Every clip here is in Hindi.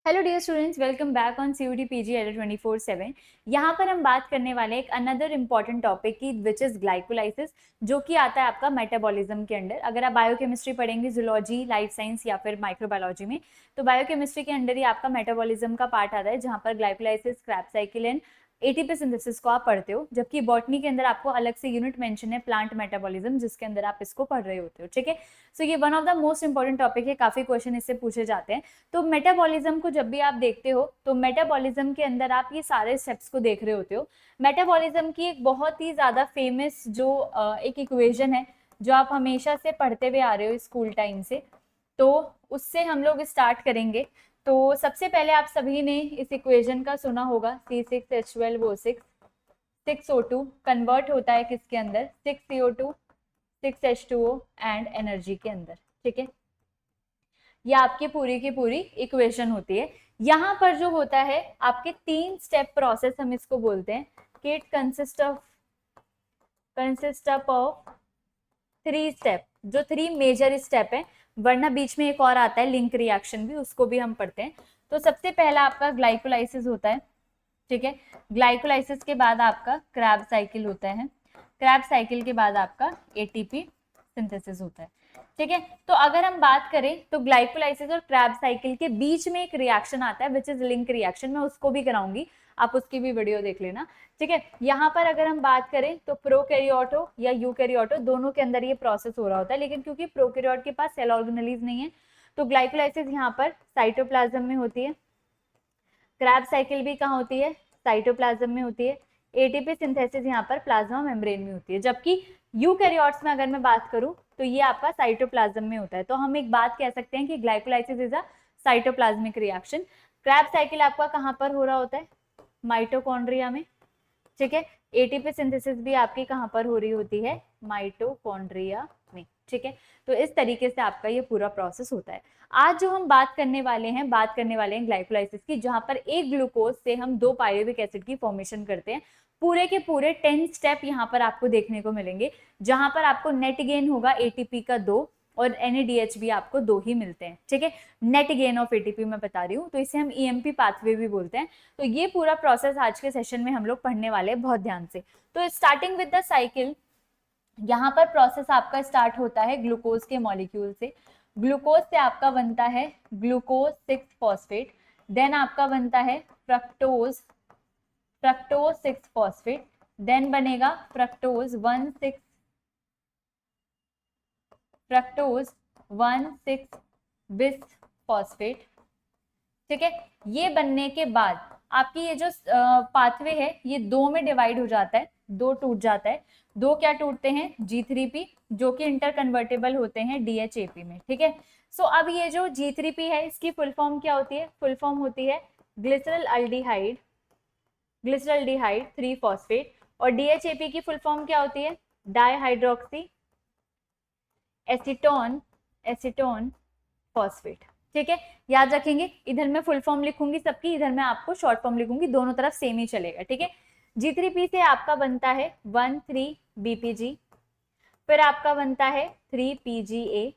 Hello dear students, welcome back on CUET PG Adda 24/7। यहाँ पर हम बात करने वाले हैं एक अनदर इम्पॉर्टेंट टॉपिक की, विच इज ग्लाइकोलाइसिस, जो कि आता है आपका मेटाबॉलिज्म के अंडर। अगर आप बायोकेमिस्ट्री पढ़ेंगे, जूलॉजी, लाइफ साइंस या फिर माइक्रोबायोलॉजी में, तो बायोकेमिस्ट्री के अंडर ही आपका मेटाबॉलिज्म का पार्ट आता है, जहाँ पर glycolysis, Krebs cycle and ATP synthesis को आप पढ़ते हो। जबकि बॉटनी के अंदर आपको अलग से यूनिट मेंशन है प्लांट मेटाबॉलिज्म, जिसके अंदर आप इसको पढ़ रहे होते हो। ठीक है, सो ये one of the most important topic है, काफी क्वेश्चन इससे पूछे जाते हैं। तो मेटाबॉलिज्म को जब भी आप देखते हो, तो मेटाबॉलिज्म के अंदर आप ये सारे स्टेप्स को देख रहे होते हो। मेटाबॉलिज्म की एक बहुत ही ज्यादा फेमस जो एक इक्वेशन है, जो आप हमेशा से पढ़ते हुए आ रहे हो स्कूल टाइम से, तो उससे हम लोग स्टार्ट करेंगे। तो सबसे पहले आप सभी ने इस इक्वेशन का सुना होगा, C6H12O6, 6O2 कन्वर्ट होता है किसके अंदर, 6CO2, 6H2O एंड एनर्जी के अंदर। ठीक है, ये आपकी पूरी की पूरी इक्वेशन होती है। यहाँ पर जो होता है आपके 3 स्टेप प्रोसेस हम इसको बोलते हैं कि इट कंसिस्ट ऑफ 3 स्टेप, जो 3 मेजर स्टेप है, वरना बीच में एक और आता है लिंक रिएक्शन भी, उसको भी हम पढ़ते हैं। तो सबसे पहला आपका ग्लाइकोलाइसिस होता है। ठीक है, ग्लाइकोलाइसिस के बाद आपका क्रैब साइकिल होता है। क्रैब साइकिल के बाद आपका एटीपी सिंथेसिस होता है। ठीक है, तो अगर हम बात करें तो ग्लाइकोलाइसिस और क्रैब साइकिल के बीच में एक रिएक्शन आता है विच इज लिंक रिएक्शन, मैं उसको भी कराऊंगी, आप उसकी भी वीडियो देख लेना। ठीक है, यहाँ पर अगर हम बात करें तो प्रोकैरियोट हो या यूकैरियोट हो, दोनों के अंदर ये प्रोसेस हो रहा होता है, लेकिन क्योंकि प्रोकैरियोट के पास सेल ऑर्गेनेलिज नहीं है, तो ग्लाइकोलाइसिस यहाँ पर साइटोप्लाज्म में होती है। क्रैब साइकिल भी कहाँ होती है, साइटोप्लाज्म में होती है। एटीपी सिंथेसिस यहाँ पर प्लाज्मा मेम्ब्रेन में होती है। जबकि यूकैरियोट्स में अगर मैं बात करूं तो ये आपका साइटोप्लाज्म में होता है। तो हम एक बात कह सकते हैं कि glycolysis is a cytoplasmic reaction. Krebs cycle आपका कहाँ पर हो रहा होता है, माइटोकॉन्ड्रिया में। ठीक है, एटीपी सिंथेसिस भी आपकी कहाँ पर हो रही होती है, माइटोकॉन्ड्रिया में। ठीक है, तो इस तरीके से आपका ये पूरा प्रोसेस होता है। आज जो हम बात करने वाले हैं ग्लाइकोलाइसिस की, जहां पर एक ग्लूकोज से हम 2 पायरुविक एसिड की फॉर्मेशन करते हैं। पूरे के पूरे 10 स्टेप यहाँ पर आपको देखने को मिलेंगे, जहां पर आपको नेट गेन होगा एटीपी का 2 और NADH भी आपको 2 ही मिलते हैं। ठीक है, नेट गेन ऑफ एटीपी मैं बता रही हूँ, तो इसे हम EMP पाथवे भी बोलते हैं। तो ये पूरा प्रोसेस आज के सेशन में हम लोग पढ़ने वाले हैं बहुत ध्यान से। तो स्टार्टिंग विद द साइकिल, यहाँ पर प्रोसेस आपका स्टार्ट होता है ग्लूकोज के मॉलिक्यूल से। ग्लूकोज से आपका बनता है ग्लूकोज 6 फॉस्फेट, देन आपका बनता है फ्रक्टोज, फ्रक्टोज 6 फॉस्फेट, देन बनेगा फ्रक्टोज 1,6 बिस फॉस्फेट। ठीक है, ये बनने के बाद आपकी ये जो पाथवे है ये 2 में डिवाइड हो जाता है, 2 टूट जाता है। 2 क्या टूटते हैं, G3P, जो कि इंटर कन्वर्टेबल होते हैं DHAP में। ठीक है, सो अब ये जो G3P है, इसकी फुल फॉर्म क्या होती है, फुल फॉर्म होती है ग्लिसरल अल्डिहाइड, ग्लिसरल डिहाइड 3 फॉस्फेट। और DHAP की फुल फॉर्म क्या होती है, डाईहाइड्रोक्सी एसीटोन, एसीटोन फॉस्फेट। ठीक है, याद रखेंगे, इधर मैं फुल फॉर्म लिखूंगी सबकी, इधर मैं आपको शॉर्ट फॉर्म लिखूंगी, दोनों तरफ सेम ही चलेगा। ठीक है, G3P से आपका बनता है 1,3-BPG, फिर आपका बनता है 3PGA,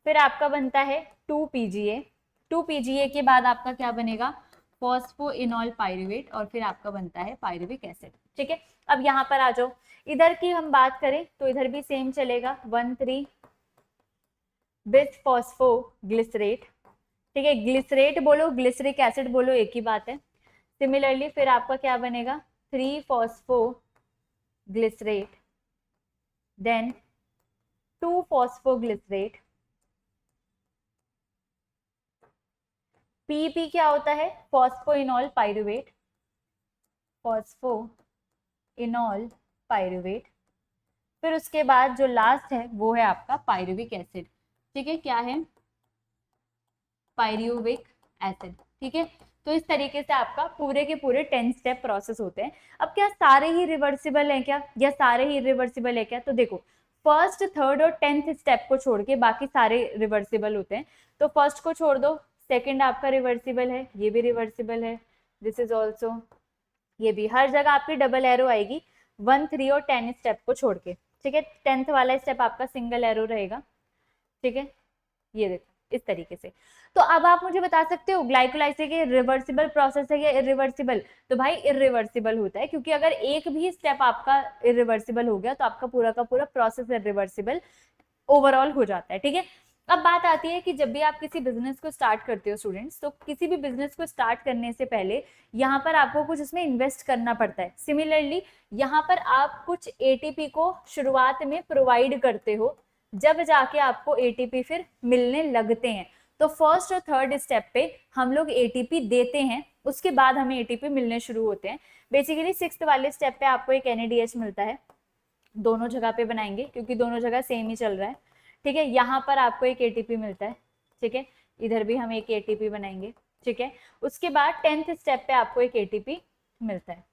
फिर आपका बनता है 2PGA। 2PGA के बाद आपका क्या बनेगा, फॉस्फोइनॉल पायरुवेट, और फिर आपका बनता है पायरुविक एसिड। ठीक है, अब यहाँ पर आ जाओ, इधर की हम बात करें तो इधर भी सेम चलेगा, 1,3 बिस फॉस्फो ग्लिसरेट। ठीक है, ग्लिसरेट बोलो ग्लिसरिक एसिड बोलो एक ही बात है। सिमिलरली फिर आपका क्या बनेगा, 3 phospho glycerate, then 2 phospho glycerate. PP क्या होता है, फॉस्फोइनॉल पायरुवेट, फॉस्फोइनॉल पायरुवेट। फिर उसके बाद जो लास्ट है वो है आपका पायरुविक एसिड। ठीक है, क्या है, पायरुविक एसिड। ठीक है, तो इस तरीके से आपका पूरे के पूरे 10 स्टेप प्रोसेस होते हैं। अब क्या सारे ही रिवर्सिबल है क्या, या सारे ही इरिवर्सिबल है क्या, तो देखो फर्स्ट, थर्ड और 10th स्टेप को छोड़ के बाकी सारे रिवर्सिबल होते हैं। तो फर्स्ट को छोड़ दो, सेकंड आपका रिवर्सिबल है, ये भी रिवर्सिबल है, दिस इज ऑल्सो, ये भी, हर जगह आपकी डबल एरो आएगी 1, 3 और 10 स्टेप को छोड़ के। ठीक है, 10th वाला स्टेप आपका सिंगल एरो रहेगा। ठीक है, ये देखो इस तरीके से। तो अब आप मुझे बता सकते हो ग्लाइकोलाइसिस के रिवर्सिबल प्रोसेस है या इरिवर्सिबल? तो भाई इरिवर्सिबल होता है, क्योंकि अगर एक भी स्टेप आपका इरिवर्सिबल हो गया तो आपका पूरा का पूरा प्रोसेस इरिवर्सिबल ओवरऑल हो जाता है, ठीक है। अब बात आती है कि जब भी आप किसी बिजनेस को स्टार्ट करते हो स्टूडेंट्स, तो किसी भी बिजनेस को स्टार्ट करने से पहले यहाँ पर आपको कुछ इसमें इन्वेस्ट करना पड़ता है। सिमिलरली यहाँ पर आप कुछ एटीपी को शुरुआत में प्रोवाइड करते हो, जब जाके आपको एटीपी फिर मिलने लगते हैं। तो फर्स्ट और थर्ड स्टेप पे हम लोग एटीपी देते हैं, उसके बाद हमें एटीपी मिलने शुरू होते हैं। बेसिकली सिक्स्थ वाले स्टेप पे आपको एक NADH मिलता है, दोनों जगह पे बनाएंगे क्योंकि दोनों जगह सेम ही चल रहा है, ठीक है। यहाँ पर आपको एक एटीपी मिलता है, ठीक है, इधर भी हम एक एटीपी बनाएंगे, ठीक है। उसके बाद 10th स्टेप पे आपको एक एटीपी मिलता है,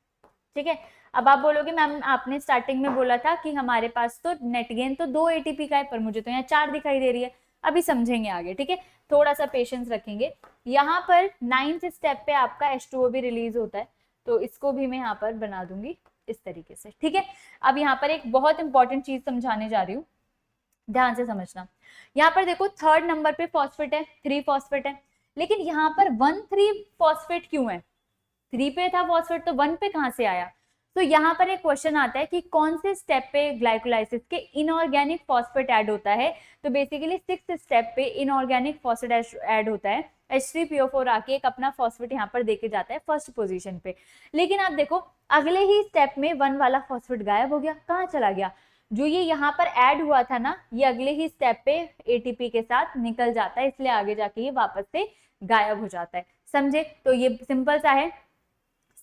ठीक है। अब आप बोलोगे मैम आपने स्टार्टिंग में बोला था कि हमारे पास तो नेट गेन तो 2 एटीपी का है, पर मुझे तो यहाँ 4 दिखाई दे रही है। अभी समझेंगे आगे, ठीक है, थोड़ा सा पेशेंस रखेंगे। यहाँ पर 9th स्टेप पे आपका H2O भी रिलीज होता है, तो इसको भी मैं यहाँ पर बना दूंगी इस तरीके से, ठीक है। अब यहाँ पर एक बहुत इंपॉर्टेंट चीज समझाने जा रही हूँ, ध्यान से समझना। यहाँ पर देखो थर्ड नंबर पे फॉस्फेट है, 3 फॉस्फेट है, लेकिन यहाँ पर 1,3 फॉस्फेट क्यों है? 3 पे था फॉस्फेट तो 1 पे कहाँ से आया? तो यहाँ पर एक क्वेश्चन आता है कि कौन से स्टेप पे ग्लाइकोलाइसिस के इनऑर्गेनिक फॉस्फेट ऐड होता है? तो बेसिकली 6th स्टेप पे इनऑर्गेनिक फॉस्फेट ऐड होता है। H3PO4 आके एक अपना फॉस्फेट यहाँ पर देके जाता है फर्स्ट पोजीशन पे। लेकिन आप देखो अगले ही स्टेप में 1 वाला फॉस्फेट गायब हो गया, कहाँ चला गया? जो ये यहाँ पर ऐड हुआ था ना, ये अगले ही स्टेप पे एटीपी के साथ निकल जाता है, इसलिए आगे जाके ये वापस से गायब हो जाता है। समझे? तो ये सिंपल सा है,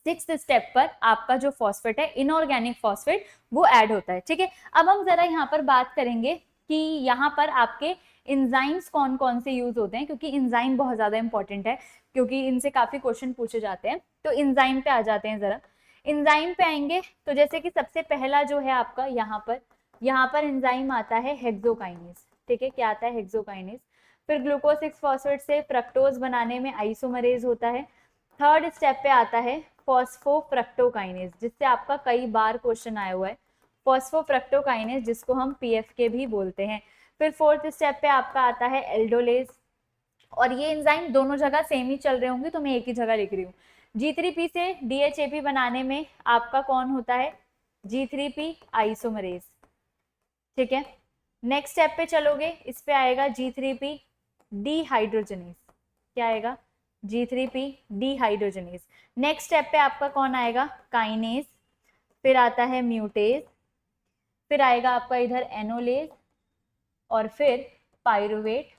6th स्टेप पर आपका जो फॉस्फेट है इनऑर्गेनिक फॉस्फेट वो ऐड होता है, ठीक है। अब हम जरा यहाँ पर बात करेंगे कि यहाँ पर आपके इंजाइम्स कौन कौन से यूज होते हैं, क्योंकि इंजाइम बहुत ज्यादा इंपॉर्टेंट है, क्योंकि इनसे काफी क्वेश्चन पूछे जाते हैं। तो इंजाइम पे आ जाते हैं जरा। इंजाइम पे आएंगे तो जैसे कि सबसे पहला जो है आपका यहाँ पर एंजाइम आता है हेक्सोकाइनेज, ठीक है। क्या आता है? हेक्सोकाइनेज। फिर ग्लूकोज 6 फॉस्फेट से फ्रक्टोज बनाने में आइसोमरेज होता है। थर्ड स्टेप पे आता है फॉस्फोफ्रक्टोकाइनेज, जिससे आपका कई बार क्वेश्चन आया हुआ है, फॉस्फोफ्रक्टोकाइनेज, जिसको हम PFK भी बोलते हैं। फिर फोर्थ स्टेप पे आपका आता है एल्डोलेज, और ये एंजाइम दोनों जगह सेम ही चल रहे होंगे तो मैं एक ही जगह लिख रही हूँ। G3P से DHAP बनाने में आपका कौन होता है? G3P आइसोमरेज, ठीक है। नेक्स्ट स्टेप पे चलोगे, इस पे आएगा G3P डिहाइड्रोजनेज। क्या आएगा? G3P dehydrogenase. नेक्स्ट स्टेप पे आपका कौन आएगा? काइनेज। फिर आता है म्यूटेज, फिर आएगा आपका इधर एनोलेज, और फिर पायरुवेट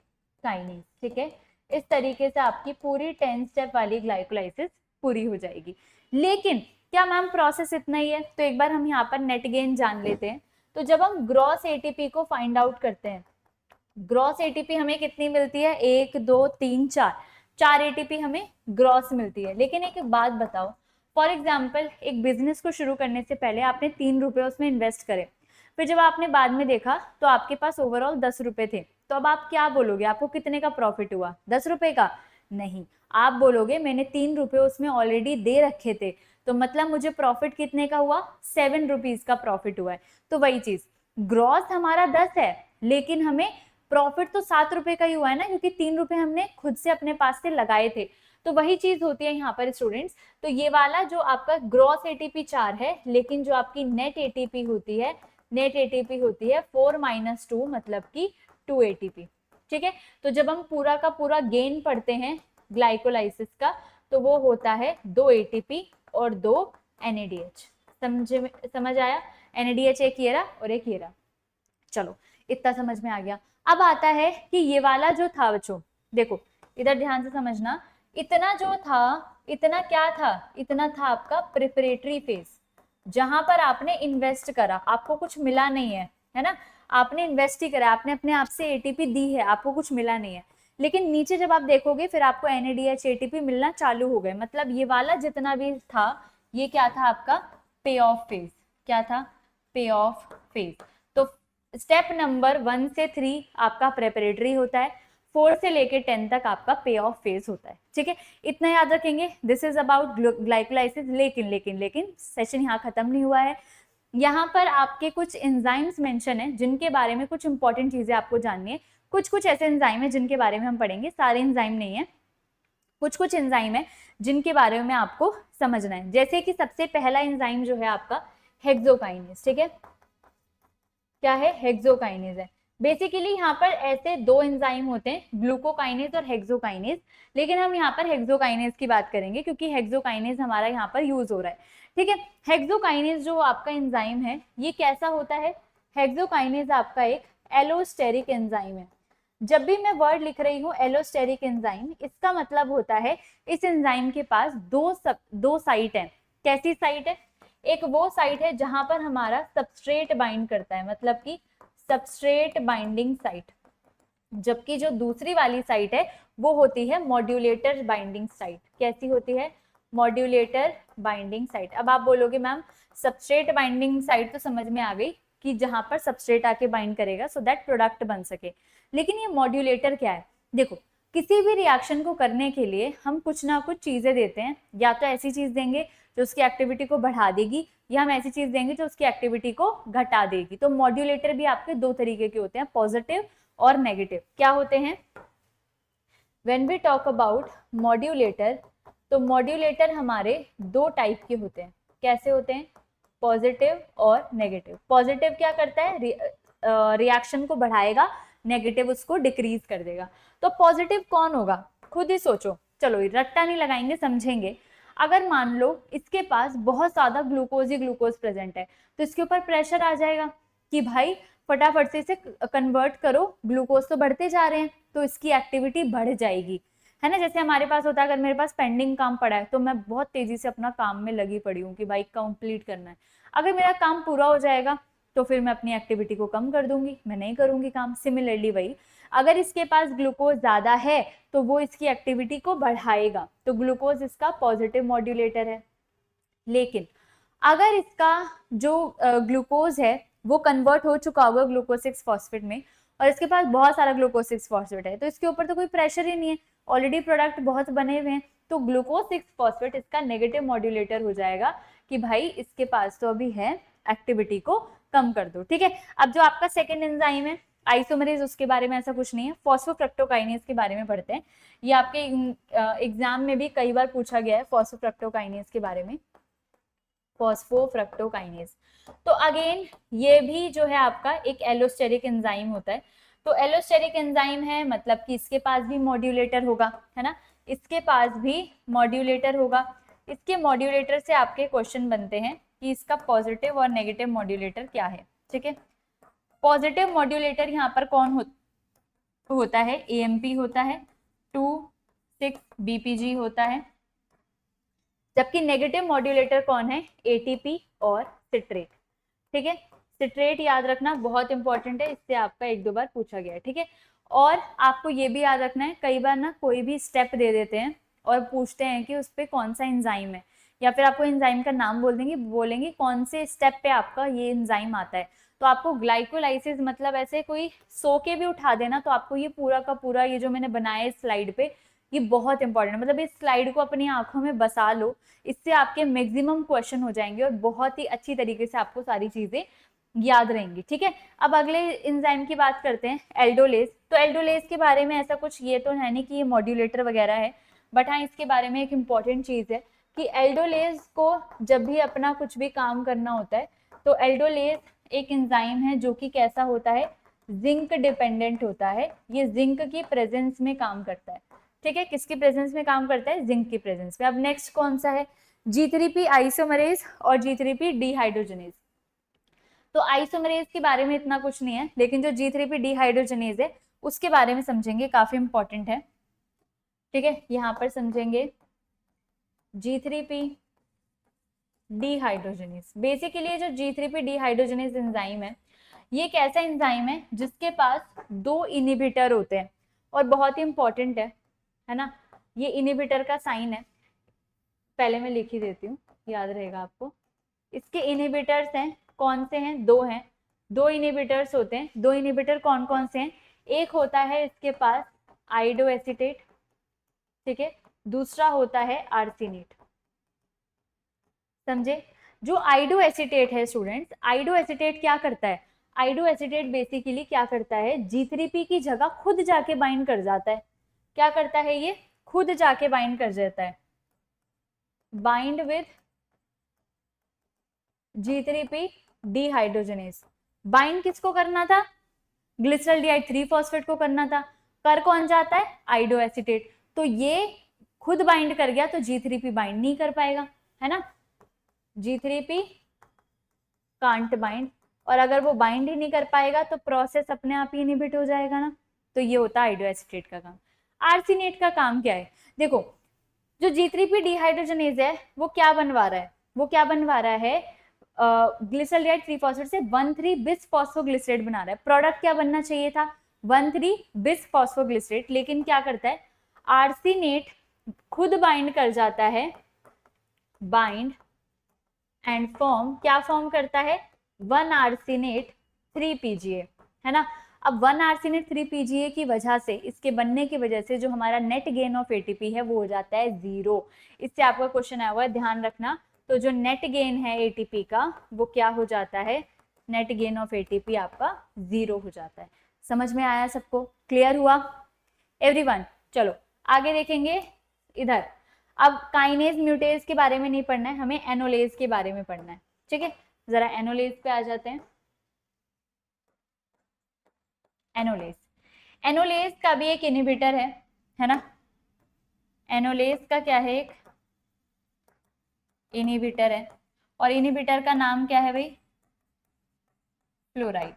काइनेज, ठीक है। इस तरीके से आपकी पूरी 10 स्टेप वाली ग्लाइकोलाइसिस पूरी हो जाएगी। लेकिन क्या मैम प्रोसेस इतना ही है? तो एक बार हम यहाँ पर नेट गेन जान लेते हैं। तो जब हम ग्रॉस एटीपी को फाइंड आउट करते हैं, ग्रॉस एटीपी हमें कितनी मिलती है? 1 2 3 4 एटीपी हमें ग्रॉस मिलती है। लेकिन एक बात बताओ, फॉर एग्जाम्पल एक बिजनेस को शुरू करने से पहले आपने 3 रुपए उसमें इन्वेस्ट करे, फिर जब आपने बाद में देखा तो आपके पास ओवरऑल 10 रुपए थे, तो अब आप क्या बोलोगे? आपको कितने का प्रॉफिट हुआ? 10 रुपए का? नहीं, आप बोलोगे मैंने 3 रुपए उसमें ऑलरेडी दे रखे थे, तो मतलब मुझे प्रॉफिट कितने का हुआ? 7 रुपीज का प्रॉफिट हुआ है। तो वही चीज, ग्रॉस हमारा 10 है, लेकिन हमें प्रॉफिट तो 7 रुपए का ही हुआ है ना, क्योंकि 3 रुपए हमने खुद से अपने पास से लगाए थे। तो वही चीज होती है यहाँ पर स्टूडेंट्स। तो ये वाला जो आपका ग्रॉस एटीपी 4 है, लेकिन जो आपकी नेट एटीपी होती है, नेट एटीपी होती है 4 - 2, मतलब कि 2 एटीपी, ठीक है। तो जब हम पूरा का पूरा गेन पढ़ते हैं ग्लाइकोलाइसिस का, तो वो होता है 2 एटीपी और 2 NADH। समझ आया? NADH एक ये रहा और एक ये रहा। चलो इतना समझ में आ गया। अब आता है कि ये वाला जो था बच्चों, देखो इधर ध्यान से समझना, इतना जो था, इतना क्या था? इतना था आपका प्रिपरेटरी फेज, जहां पर आपने इन्वेस्ट करा, आपको कुछ मिला नहीं है ना, आपने इन्वेस्ट ही करा, आपने अपने आप से एटीपी दी है, आपको कुछ मिला नहीं है। लेकिन नीचे जब आप देखोगे फिर आपको NADH एटीपी मिलना चालू हो गए, मतलब ये वाला जितना भी था ये क्या था? आपका पे ऑफ फेज। क्या था? पे ऑफ फेज। तो स्टेप नंबर 1 से 3 आपका प्रेपरेटरी होता है, 4 से लेके 10 तक आपका पे ऑफ फेज होता है, ठीक है। इतना याद रखेंगे। This is about glycolysis. लेकिन सेशन यहाँ खत्म नहीं हुआ है। यहाँ पर आपके कुछ एंजाइम्स मेंशन है जिनके बारे में कुछ इंपॉर्टेंट चीजें आपको जाननी है। कुछ कुछ ऐसे एंजाइम है जिनके बारे में हम पढ़ेंगे, सारे एंजाइम नहीं है, कुछ कुछ एंजाइम है जिनके बारे में आपको समझना है। जैसे कि सबसे पहला एंजाइम जो है आपका हेक्सोकाइनेज, ठीक है, क्या है, हेक्सोकाइनेज है। बेसिकली यहाँ पर ऐसे दो एंजाइम होते हैं, ग्लूकोकाइनेज और हेक्सोकाइनेज, लेकिन हम यहाँ पर हेक्सोकाइनेज की बात करेंगे क्योंकि हेक्सोकाइनेज हमारा यहाँ पर यूज हो रहा है, ठीक है। हेक्सोकाइनेज जो आपका एंजाइम है ये कैसा होता है, हेक्सोकाइनेज आपका एक एलोस्टेरिक एंजाइम है। जब भी मैं वर्ड लिख रही हूँ एलोस्टेरिक एंजाइम, इसका मतलब होता है इस एंजाइम के पास दो साइट है। कैसी साइट है, एक वो साइट है जहां पर हमारा सबस्ट्रेट बाइंड करता है, मतलब कि सबस्ट्रेट बाइंडिंग साइट, जबकि जो दूसरी वाली साइट है वो होती है मॉड्यूलेटर बाइंडिंग साइट। कैसी होती है, मॉड्यूलेटर बाइंडिंग साइट। अब आप बोलोगे मैम सबस्ट्रेट बाइंडिंग साइट तो समझ में आ गई कि जहां पर सबस्ट्रेट आके बाइंड करेगा सो दैट प्रोडक्ट बन सके, लेकिन ये मॉड्यूलेटर क्या है, देखो किसी भी रिएक्शन को करने के लिए हम कुछ ना कुछ चीजें देते हैं, या तो ऐसी चीज देंगे जो उसकी एक्टिविटी को बढ़ा देगी, या हम ऐसी चीज देंगे जो उसकी एक्टिविटी को घटा देगी। तो मॉड्यूलेटर भी आपके दो तरीके के होते हैं, पॉजिटिव और नेगेटिव। क्या होते हैं, when we talk about modulator, तो मॉड्यूलेटर हमारे दो टाइप के होते हैं। कैसे होते हैं, पॉजिटिव और नेगेटिव। पॉजिटिव क्या करता है, रिएक्शन को बढ़ाएगा, नेगेटिव उसको डिक्रीज कर देगा। तो पॉजिटिव कौन होगा, खुद ही सोचो, चलो रट्टा नहीं लगाएंगे, समझेंगे। अगर मान लो इसके पास बहुत ज्यादा ग्लूकोज ही ग्लूकोज प्रेजेंट है, तो इसके ऊपर प्रेशर आ जाएगा कि भाई फटाफट से इसे कन्वर्ट करो, ग्लूकोज तो बढ़ते जा रहे हैं, तो इसकी एक्टिविटी बढ़ जाएगी, है ना। जैसे हमारे पास होता है, अगर मेरे पास पेंडिंग काम पड़ा है तो मैं बहुत तेजी से अपना काम में लगी पड़ी हूँ कि भाई कंप्लीट करना है। अगर मेरा काम पूरा हो जाएगा तो फिर मैं अपनी एक्टिविटी को कम कर दूंगी, मैं नहीं करूंगी काम। सिमिलरली वही, अगर इसके पास ग्लूकोज ज्यादा है तो वो इसकी एक्टिविटी को बढ़ाएगा, तो ग्लूकोज इसका पॉजिटिव मॉड्यूलेटर है। लेकिन अगर इसका जो ग्लूकोज है वो कन्वर्ट हो चुका होगा ग्लूकोज 6 फॉस्फेट में, और इसके पास बहुत सारा ग्लूकोज 6 फॉस्फेट है, तो इसके ऊपर तो कोई प्रेशर ही नहीं है, ऑलरेडी प्रोडक्ट बहुत बने हुए हैं, तो ग्लूकोज 6 फॉस्फेट इसका नेगेटिव मॉड्यूलेटर हो जाएगा कि भाई इसके पास तो अभी है, एक्टिविटी को कम कर दो, ठीक है। अब जो आपका सेकेंड एंजाइम है आइसोमरेज, उसके बारे में ऐसा कुछ नहीं है, फॉस्फोफ्रक्टोकाइनेज के बारे में पढ़ते हैं। ये आपके एग्जाम में भी कई बार पूछा गया है फॉस्फोफ्रक्टोकाइनेज के बारे में, फॉस्फोफ्रक्टोकाइनेज। तो अगेन ये भी जो है आपका एक एलोस्टेरिक एंजाइम होता है। तो एलोस्टेरिक एंजाइम है मतलब कि इसके पास भी मॉड्यूलेटर होगा, है ना, इसके पास भी मॉड्यूलेटर होगा। इसके मॉड्यूलेटर से आपके क्वेश्चन बनते हैं कि इसका पॉजिटिव और नेगेटिव मॉड्यूलेटर क्या है, ठीक है। पॉजिटिव मॉड्यूलेटर यहाँ पर कौन होता है, एएमपी होता है, 2,6-बीपीजी होता है। जबकि नेगेटिव मॉड्यूलेटर कौन है, एटीपी और सिट्रेट, ठीक है। सिट्रेट याद रखना बहुत इंपॉर्टेंट है, इससे आपका एक दो बार पूछा गया है, ठीक है। और आपको ये भी याद रखना है, कई बार ना कोई भी स्टेप दे देते हैं और पूछते हैं कि उस पर कौन सा एंजाइम है, या फिर आपको एंजाइम का नाम बोल देंगे, बोलेंगे कौन से स्टेप पे आपका ये एंजाइम आता है। तो आपको ग्लाइकोलाइसिस मतलब ऐसे कोई सो के भी उठा देना, तो आपको ये पूरा का पूरा ये जो मैंने बनाया है स्लाइड पे, ये बहुत इंपॉर्टेंट है, मतलब इस स्लाइड को अपनी आंखों में बसा लो, इससे आपके मैक्सिमम क्वेश्चन हो जाएंगे और बहुत ही अच्छी तरीके से आपको सारी चीजें याद रहेंगी, ठीक है। अब अगले एंजाइम की बात करते हैं, एल्डोलेज। तो एल्डोलेज के बारे में ऐसा कुछ ये तो है नहीं कि ये मॉड्यूलेटर वगैरह है, बट हाँ इसके बारे में एक इम्पॉर्टेंट चीज है कि एल्डोलेज को जब भी अपना कुछ भी काम करना होता है तो एल्डोलेज एक एंजाइम है जो कि कैसा होता है, जिंक डिपेंडेंट होता है, ये जिंक की प्रेजेंस में काम करता है, ठीक है। किसकी प्रेजेंस में काम करता है, जिंक की प्रेजेंस में। अब नेक्स्ट कौन सा है, G3P आइसोमरेज और G3P डिहाइड्रोजनेज। तो आइसोमरेज के बारे में इतना कुछ नहीं है, लेकिन जो G3P डिहाइड्रोजनेज है उसके बारे में समझेंगे, काफी इंपॉर्टेंट है, ठीक है। यहाँ पर समझेंगे G3P डिहाइड्रोजनेज। बेसिकली जो G3P डिहाइड्रोजनेज एंजाइम है ये एक ऐसा एंजाइम है जिसके पास दो इनिबिटर होते हैं, और बहुत ही इंपॉर्टेंट है ना। ये इनिबिटर का साइन है, पहले मैं लिख ही देती हूँ, याद रहेगा आपको। इसके इनिबिटर्स हैं, कौन से हैं, दो हैं, दो इनिबिटर्स होते हैं। दो इनिबिटर कौन कौन से हैं, एक होता है इसके पास आइडो एसीटेट, ठीक है, दूसरा होता है आर्सेनेट, समझे। जो आइडो एसीटेट है स्टूडेंट्स, आइडो एसीटेट क्या करता है, आइडो एसिटेट बेसिकली क्या करता है, G3P की जगह खुद जाके बाइंड कर जाता है। क्या करता है ये, खुद जाके बाइंड कर जाता है, bind with G3P dehydrogenase. Bind किसको करना था, ग्लिसरॉल्डिहाइड 3 फॉस्फेट को करना था, कर कौन जाता है, आइडो एसिटेट। तो ये खुद बाइंड कर गया तो G3P बाइंड नहीं कर पाएगा, है ना, G3P कांट बाइंड। और अगर वो बाइंड ही नहीं कर पाएगा तो प्रोसेस अपने आप ही इनहिबिट हो जाएगा ना। तो ये होता है आइडो एसिटेट का काम। आर्सिनेट का काम क्या है, देखो जो G3P डिहाइड्रोजनेज है वो क्या बनवा रहा है, वो क्या बनवा रहा है, ग्लिसरॉल्डिहाइड 3 फॉस्फेट से 1,3 बिस फॉस्फोग्लिसरेट बना रहा है। प्रोडक्ट क्या बनना चाहिए था, 1,3 बिस फॉस्फोग्लिसरेट, लेकिन क्या करता है, आर्सिनेट खुद बाइंड कर जाता है, बाइंड एंड फॉर्म, क्या फॉर्म करता है, 1 आर्सिनेट 3 PGA, है ना। अब 1 आर्सिनेट 3 PGA की वजह से, इसके बनने की वजह से जो हमारा नेट गेन ऑफ ATP है वो हो जाता है 0। इससे आपका क्वेश्चन आया हुआ है, ध्यान रखना। तो जो नेट गेन है ATP का वो क्या हो जाता है, नेट गेन ऑफ ATP आपका 0 हो जाता है। समझ में आया सबको, क्लियर हुआ एवरीवन। चलो आगे देखेंगे इधर। अब काइनेज म्यूटेज के बारे में नहीं पढ़ना है, हमें एनोलेज के बारे में पढ़ना है, ठीक है। जरा एनोलेज पे आ जाते हैं। एनोलेज, एनोलेज का भी एक इनहिबिटर है ना। एनोलेज का क्या है, एक इनहिबिटर है, और इनहिबिटर का नाम क्या है भाई, फ्लोराइड,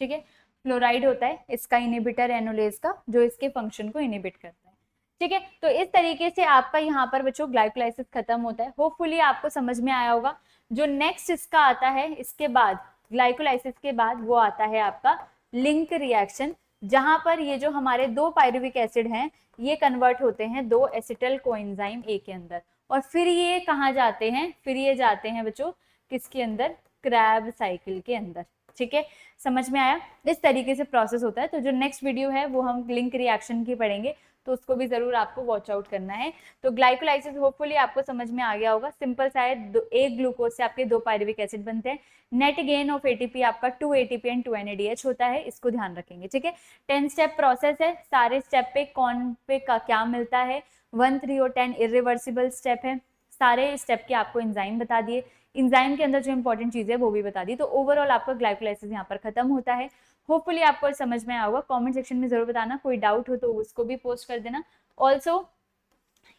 ठीक है। फ्लोराइड होता है इसका इनहिबिटर एनोलेज का, जो इसके फंक्शन को इनहिबिट करता है, ठीक है। तो इस तरीके से आपका यहाँ पर बच्चों ग्लाइकोलाइसिस खत्म होता है। होपफुली आपको समझ में आया होगा। जो नेक्स्ट इसका आता है, इसके बाद ग्लाइकोलाइसिस के बाद वो आता है आपका लिंक रिएक्शन, जहां पर ये जो हमारे 2 पायरुविक एसिड हैं ये कन्वर्ट होते हैं 2 एसिटल कोएंजाइम ए के अंदर, और फिर ये कहाँ जाते हैं, फिर ये जाते हैं बच्चों किसके अंदर, क्रैब साइकिल के अंदर, ठीक है। समझ में आया, इस तरीके से प्रोसेस होता है। तो जो नेक्स्ट वीडियो है वो हम लिंक रिएक्शन की पढ़ेंगे, तो उसको भी जरूर आपको वॉच आउट करना है। तो ग्लाइकोलाइसिस होपफुली आपको समझ में आ गया होगा। सिंपल सा है, एक ग्लूकोज से आपके 2 पायरुविक एसिड बनते हैं। नेट गेन ऑफ ATP आपका 2 ATP एंड 2 NADH होता है, इसको ध्यान रखेंगे, ठीक है। 10 स्टेप प्रोसेस है, सारे स्टेप पे कौन पे का क्या मिलता है, 1, 3 और 10 इरिवर्सिबल स्टेप है। सारे स्टेप के आपको एंजाइम बता दिए, एंजाइम के अंदर जो इंपॉर्टेंट चीज है वो भी बता दी। तो ओवरऑल आपका ग्लाइकोलाइसिस यहाँ पर खत्म होता है। होपफुली आपको समझ में आया होगा। कमेंट सेक्शन में जरूर बताना, कोई डाउट हो तो उसको भी पोस्ट कर देना। ऑल्सो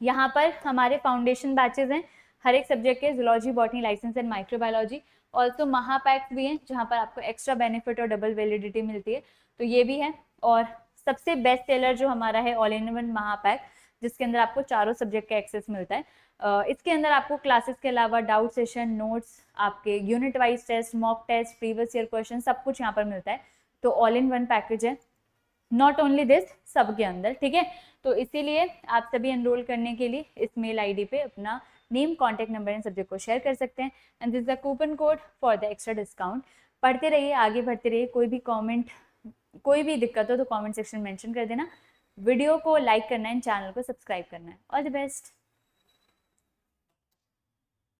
यहाँ पर हमारे फाउंडेशन बैचेज हैं हर एक सब्जेक्ट के, zoology, botany, licence and microbiology. Also महापैक्स भी हैं जहाँ पर आपको एक्स्ट्रा बेनिफिट और डबल वैलिडिटी मिलती है, तो ये भी है। और सबसे बेस्ट सेलर जो हमारा है ऑल इन वन महापैक, जिसके अंदर आपको चारों सब्जेक्ट का एक्सेस मिलता है। इसके अंदर आपको क्लासेस के अलावा डाउट सेशन, नोट्स, आपके unit wise test, mock test, previous year question, सब कुछ यहाँ पर मिलता है। तो ऑल इन वन पैकेज है, नॉट ओनली दिस, सबके अंदर, ठीक है। तो इसीलिए आप सभी एनरोल करने के लिए इस मेल ID पे अपना name, contact number and subject को शेयर कर सकते हैं, and this the coupon code for the extra discount. पढ़ते रहिए, आगे बढ़ते रहिए। कोई भी दिक्कत हो तो कमेंट सेक्शन में मेंशन कर देना। वीडियो को लाइक करना है, चैनल को सब्सक्राइब करना है। All the best.